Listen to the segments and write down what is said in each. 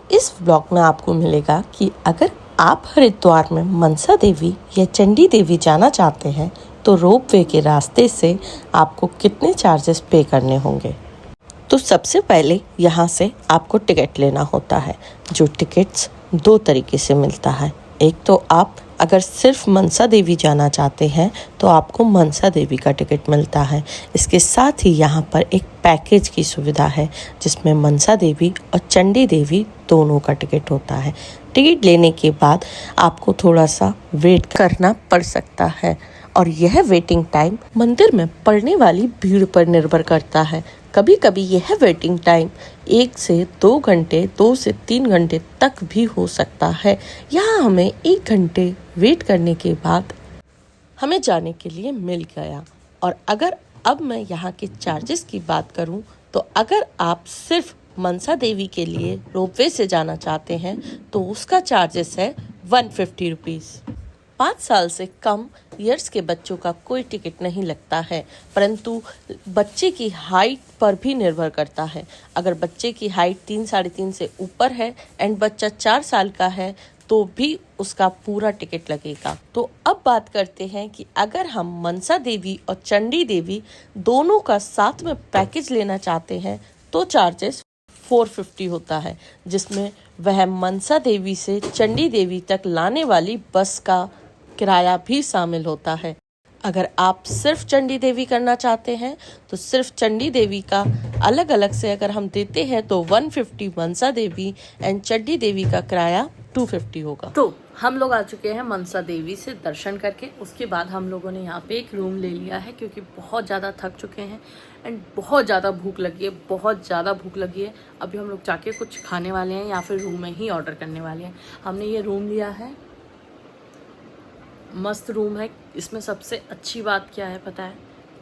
इस व्लॉग में आपको मिलेगा कि अगर आप हरिद्वार में मनसा देवी या चंडी देवी जाना चाहते हैं तो रोपवे के रास्ते से आपको कितने चार्जेस पे करने होंगे। तो सबसे पहले यहाँ से आपको टिकट लेना होता है, जो टिकट्स 2 तरीके से मिलता है। एक तो आप अगर सिर्फ मनसा देवी जाना चाहते हैं तो आपको मनसा देवी का टिकट मिलता है। इसके साथ ही यहाँ पर एक पैकेज की सुविधा है जिसमें मनसा देवी और चंडी देवी दोनों का टिकट होता है। टिकट लेने के बाद आपको थोड़ा सा वेट करना पड़ सकता है और यह वेटिंग टाइम मंदिर में पड़ने वाली भीड़ पर निर्भर करता है। कभी कभी यह वेटिंग टाइम 1 से 2 घंटे, 2 से 3 घंटे तक भी हो सकता है। यहाँ हमें 1 घंटे वेट करने के बाद हमें जाने के लिए मिल गया। और अगर अब मैं यहाँ के चार्जेस की बात करूँ तो अगर आप सिर्फ मनसा देवी के लिए रोपवे से जाना चाहते हैं तो उसका चार्जेस है 150 रुपीज़। 5 साल से कम ईयर्स के बच्चों का कोई टिकट नहीं लगता है, परंतु बच्चे की हाइट पर भी निर्भर करता है। अगर बच्चे की हाइट 3 साढ़े 3 से ऊपर है एंड बच्चा 4 साल का है तो भी उसका पूरा टिकट लगेगा। तो अब बात करते हैं कि अगर हम मनसा देवी और चंडी देवी दोनों का साथ में पैकेज लेना चाहते हैं तो चार्जेस 450 होता है, जिसमें वह मनसा देवी से चंडी देवी तक लाने वाली बस का किराया भी शामिल होता है। अगर आप सिर्फ चंडी देवी करना चाहते हैं तो सिर्फ चंडी देवी का अलग अलग से अगर हम देते हैं तो 150 मनसा देवी एंड चंडी देवी का किराया 250 होगा। तो हम लोग आ चुके हैं मनसा देवी से दर्शन करके। उसके बाद हम लोगों ने यहाँ पे एक रूम ले लिया है क्योंकि बहुत ज़्यादा थक चुके हैं एंड बहुत ज़्यादा भूख लगी है, बहुत ज़्यादा भूख लगी है। अभी हम लोग जाके कुछ खाने वाले हैं या फिर रूम में ही ऑर्डर करने वाले हैं। हमने ये रूम लिया है, मस्त रूम है। इसमें सबसे अच्छी बात क्या है पता है?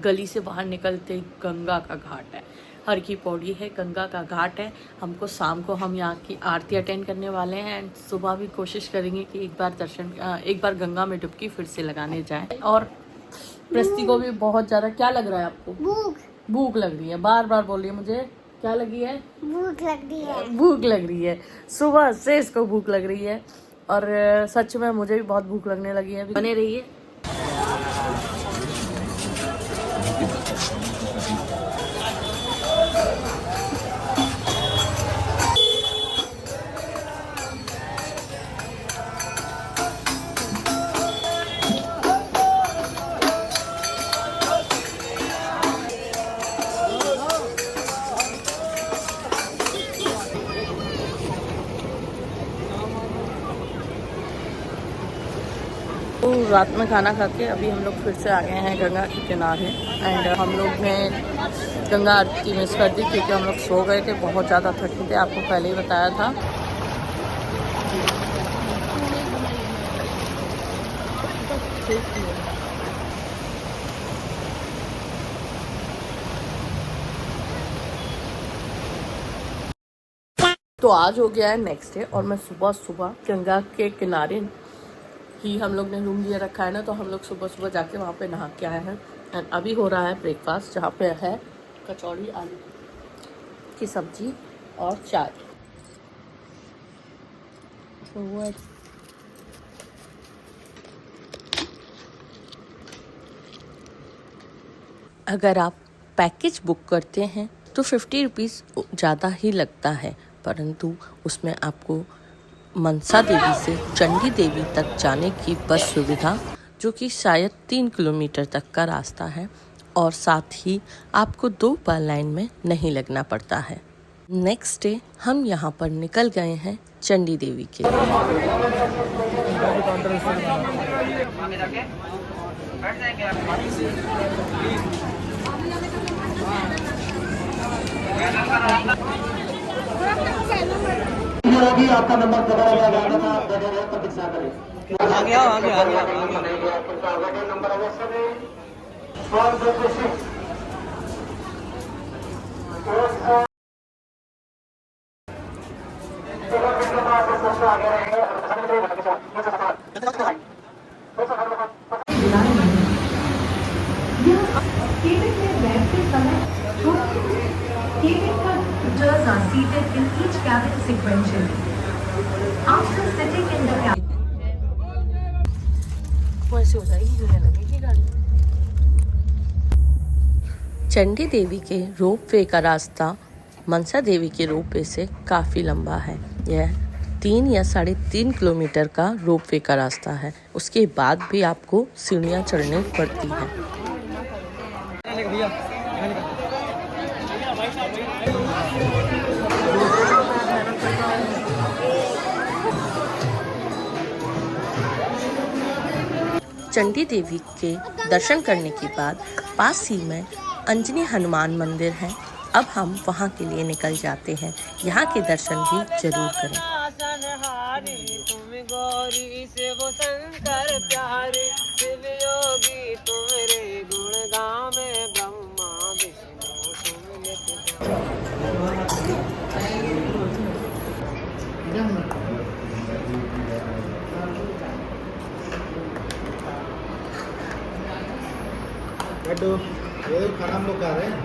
गली से बाहर निकलते ही गंगा का घाट है, हर की पौड़ी है, गंगा का घाट है। हमको शाम को हम यहाँ की आरती अटेंड करने वाले हैं एंड सुबह भी कोशिश करेंगे कि एक बार गंगा में डुबकी फिर से लगाने जाए। और प्रस्ती को भी बहुत ज़्यादा क्या लग रहा है आपको? भूख लग रही है। बार बार बोल रही है मुझे क्या लगी है? भूख लग रही है। भूख लग रही है, सुबह से इसको भूख लग रही है और सच में मुझे भी बहुत भूख लगने लगी है। बने रहिए। तो रात में खाना खा के अभी हम लोग फिर से आ गए हैं गंगा के किनारे एंड हम लोग ने गंगा आरती मिस कर दी क्योंकि हम लोग सो गए थे, बहुत ज़्यादा थके थे, आपको पहले ही बताया था। तो आज हो गया है नेक्स्ट डे और मैं सुबह सुबह गंगा के किनारे ही हम लोग ने रूम लिया रखा है ना, तो हम लोग सुबह सुबह जाके वहाँ पे नहा के आए हैं एंड अभी हो रहा है ब्रेकफास्ट, जहाँ पे है कचौड़ी आलू की सब्जी और चाय। तो वो अगर आप पैकेज बुक करते हैं तो 50 रुपीज़ ज़्यादा ही लगता है, परंतु उसमें आपको मनसा देवी से चंडी देवी तक जाने की बस सुविधा, जो कि शायद 3 किलोमीटर तक का रास्ता है, और साथ ही आपको 2 बार लाइन में नहीं लगना पड़ता है। नेक्स्ट डे हम यहाँ पर निकल गए हैं चंडी देवी के लिए। आपका नंबर प्रतीक्षा करें। आ गया नंबर अवश्य Passengers are seated in each cabin sequentially. After sitting in the car. वैसे हो जाएगी, गिरने लगेगी गाड़ी। चंडी देवी के रोप वे का रास्ता मनसा देवी के रोप वे से काफ़ी लंबा है। यह 3 या 3.5 किलोमीटर का रोप वे का रास्ता है। उसके बाद भी आपको सीढ़ियाँ चढ़नी पड़ती हैं। चंडी देवी के दर्शन करने के बाद पास ही में अंजनी हनुमान मंदिर है। अब हम वहाँ के लिए निकल जाते हैं। यहाँ के दर्शन भी जरूर करें। तुम गौरी से वो शंकर प्यारे, शिव योगी तुम रे गुण गावे, ब्रह्मा विष्णु तुम नित्य बेटू ये खाना हम लोग खा रहे हैं।